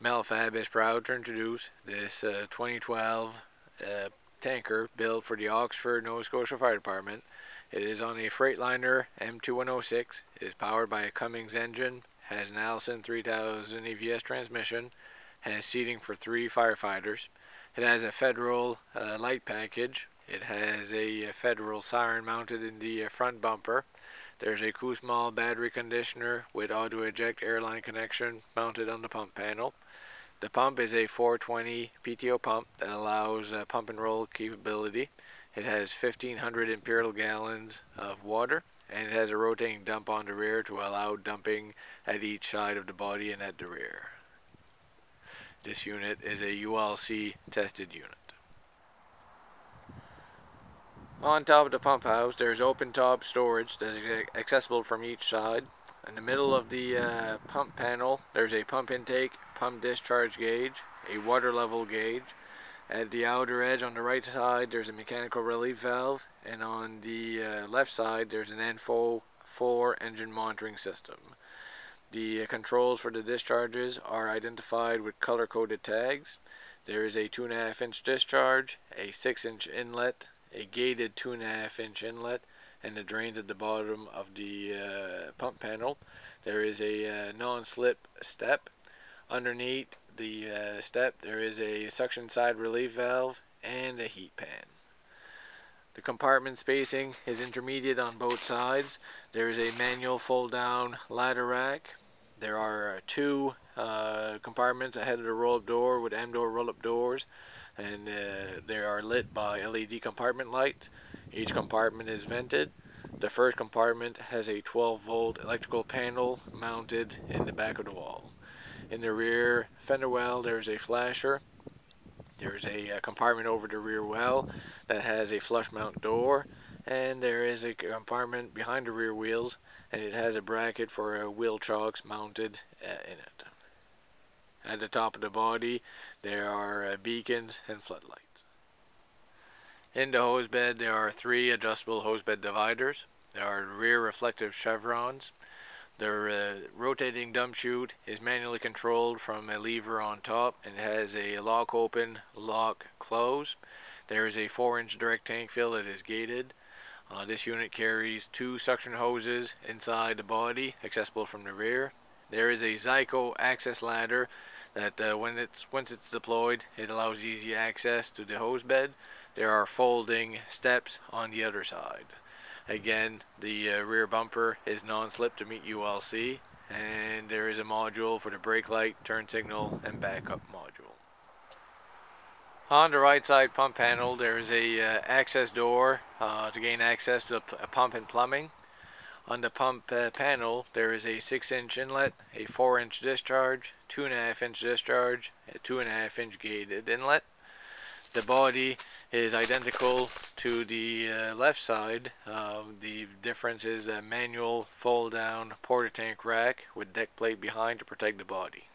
Metalfab is proud to introduce this 2012 tanker built for the Oxford, Nova Scotia Fire Department. It is on a Freightliner M2106. It is powered by a Cummins engine, has an Allison 3000 EVS transmission, has seating for 3 firefighters. It has a Federal light package. It has a Federal siren mounted in the front bumper. There's a Kussmaul battery conditioner with auto-eject airline connection mounted on the pump panel. The pump is a 420 PTO pump that allows pump and roll capability. It has 1,500 imperial gallons of water, and it has a rotating dump on the rear to allow dumping at each side of the body and at the rear. This unit is a ULC tested unit. On top of the pump house, there's open top storage that is accessible from each side. In the middle of the pump panel, there's a pump intake, pump discharge gauge, a water level gauge. At the outer edge on the right side, there's a mechanical relief valve, and on the left side, there's an NFO 4 engine monitoring system. The controls for the discharges are identified with color-coded tags. There is a 2.5-inch discharge, a 6-inch inlet, a gated 2.5-inch inlet, and the drains at the bottom of the pump panel. There is a non-slip step. Underneath the step there is a suction side relief valve and a heat pan. The compartment spacing is intermediate on both sides. There is a manual fold down ladder rack. There are 2 compartments ahead of the roll-up door with M-door roll-up doors, and they are lit by LED compartment lights. Each compartment is vented. The first compartment has a 12-volt electrical panel mounted in the back of the wall. In the rear fender well, there's a flasher. There's a compartment over the rear well that has a flush mount door, and there is a compartment behind the rear wheels, and it has a bracket for wheel chocks mounted in it. At the top of the body, there are beacons and floodlights. In the hose bed, there are 3 adjustable hose bed dividers. There are rear reflective chevrons. The rotating dump chute is manually controlled from a lever on top and has a lock open, lock close. There is a 4-inch direct tank fill that is gated. This unit carries 2 suction hoses inside the body, accessible from the rear. There is a Zyco access ladder that once it's deployed, it allows easy access to the hose bed. There are folding steps on the other side. Again, the rear bumper is non-slip to meet ULC, and there is a module for the brake light, turn signal, and backup module. On the right side pump panel, there is a access door to gain access to a pump and plumbing. On the pump panel, there is a 6-inch inlet, a 4-inch discharge, 2.5-inch discharge, a 2.5-inch gated inlet. The body is identical to the left side. The difference is a manual fold-down porta tank rack with deck plate behind to protect the body.